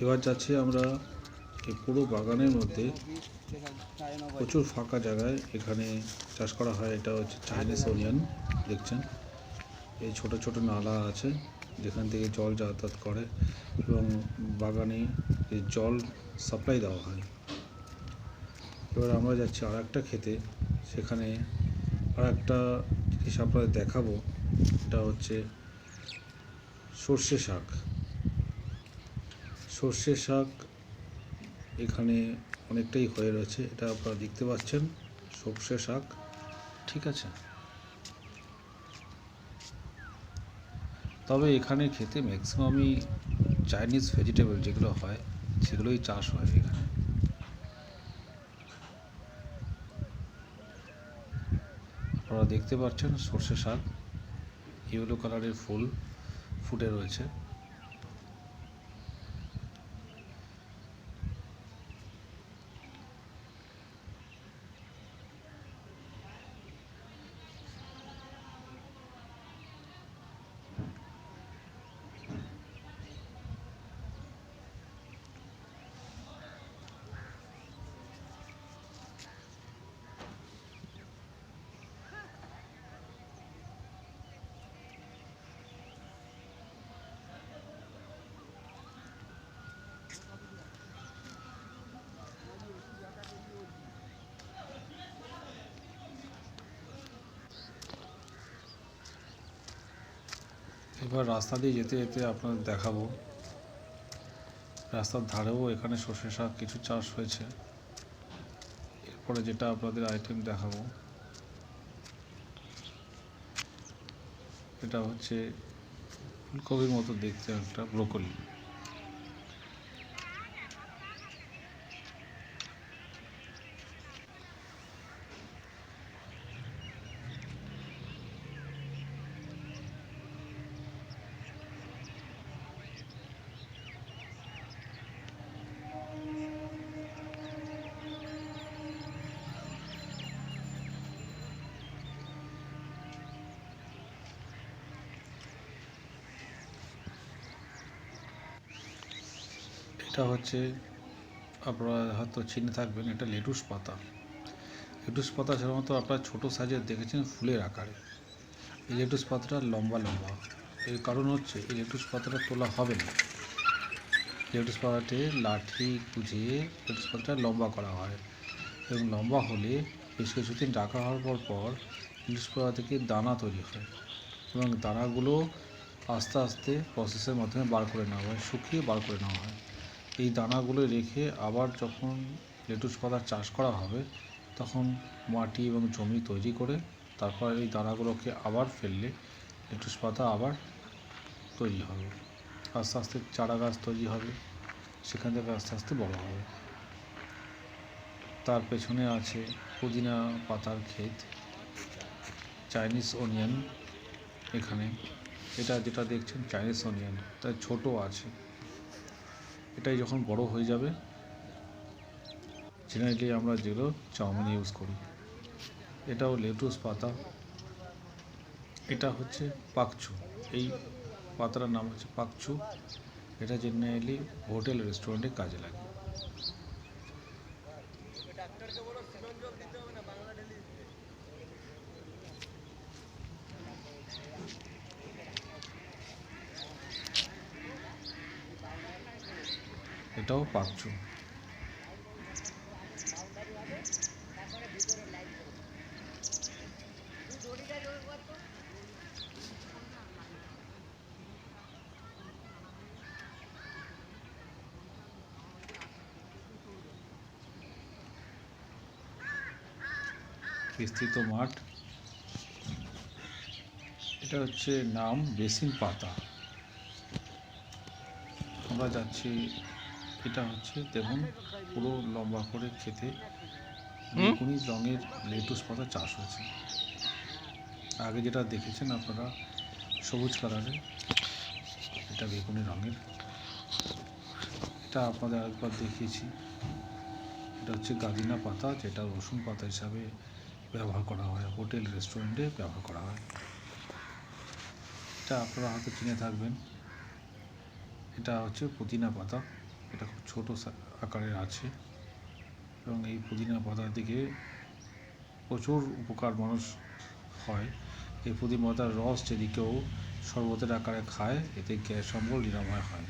এবার যাচ্ছি আমরা এই পুরো বাগানের মধ্যে প্রচুর ফাঁকা জায়গায় এখানে চাষ করা হয়। এটা হচ্ছে চাইনিজ অনিয়ন। দেখছেন এই ছোট ছোট নালা আছে যেখান থেকে জল যাতায়াত করে এবং বাগানে এই জল সাপ্লাই দেওয়া হয়। এবার আমরা যাচ্ছি আর একটা ক্ষেতে, সেখানে আর একটা জিনিস আপনাদের দেখাবো। এটা হচ্ছে সর্ষে শাক। সর্ষে শাক এখানে অনেকটাই হয়ে রয়েছে, এটা আপনারা দেখতে পাচ্ছেন সর্ষে শাক। ঠিক আছে, তবে এখানে খেতে ম্যাক্সিমামই চাইনিজ ভেজিটেবল যেগুলো হয় সেগুলোই চাষ হয় এখানে। আপনারা দেখতে পাচ্ছেন সর্ষে শাক ইয়েলো কালারের ফুল ফুটে রয়েছে। এবার রাস্তা দিয়ে যেতে যেতে আপনাদের দেখাবো রাস্তার ধারেও এখানে সর্ষে শাক কিছু চাষ হয়েছে। এরপরে যেটা আপনাদের আইটেম দেখাবো, এটা হচ্ছে ফুলকপির মতো দেখতে একটা ব্রোকলি। এটা হচ্ছে আপনারা হয়তো চিনে থাকবেন, এটা লেটুস পাতা। লেটুস পাতা সাধারণত আপনারা ছোটো সাইজের দেখেছেন ফুলের আকারে। এই লেটুস পাতাটা লম্বা লম্বা, এর কারণ হচ্ছে এই লেটুস পাতাটা তোলা হবে না। লেটুস পাতাতে লাঠি গুঁজিয়ে লেটুস পাতাটা লম্বা করা হয় এবং লম্বা হলে বেশ কিছুদিন রাখা হওয়ার পর লেটুস পাতা থেকে দানা তৈরি হয় এবং দানাগুলো আস্তে আস্তে প্রসেসের মাধ্যমে বার করে নেওয়া হয়, শুকিয়ে বার করে নেওয়া হয়। এই দানাগুলো রেখে আবার যখন লেটুস পাতা চাষ করা হবে তখন মাটি এবং জমি তৈরি করে তারপর এই দানাগুলোকে আবার ফেললে লেটুস পাতা আবার তৈরি হবে। আস্তে আস্তে চারা গাছ তৈরি হবে, সেখান থেকে আস্তে আস্তে বড় হবে। তার পেছনে আছে পুদিনা পাতার ক্ষেত, চাইনিজ অনিয়ন। এখানে এটা যেটা দেখছেন চাইনিজ অনিয়ন, তার ছোটো আছে। এটাই যখন বড় হয়ে যাবে, জেনারেলি আমরা যেগুলো চাউমিন ইউজ করি। এটাও লেটুস পাতা। এটা হচ্ছে পাকচু, এই পাতাটার নাম হচ্ছে পাকচু। এটা জেনারেলি হোটেল রেস্টুরেন্টে কাজে লাগে। এটাও পাকচু। বিস্তৃত মাঠ। এটা হচ্ছে নাম বেসিন পাতা। আমরা যাচ্ছি, এটা হচ্ছে দেখুন পুরো লম্বা করে খেতে বেগুনি রঙের লেটুস পাতা চাষ হয়েছে। আগে যেটা দেখেছেন আপনারা সবুজ কালারের, এটা বেগুনি রঙের। এটা আপনাদের আরেকবার দেখিয়েছি। এটা হচ্ছে গাদিনা পাতা, যেটা রসুন পাতা হিসাবে ব্যবহার করা হয়, হোটেল রেস্টুরেন্টে ব্যবহার করা হয়। এটা আপনারা হয়তো চিনে থাকবেন, এটা হচ্ছে পুদিনা পাতা। এটা খুব ছোটো আকারের আছে এবং এই পুদিনা পাতা থেকে প্রচুর উপকার মানুষ হয়। এই পুদিনা পাতার রস যদি কেউ শরবতের আকারে খায় এতে গ্যাস অম্বল নিরাময় হয়।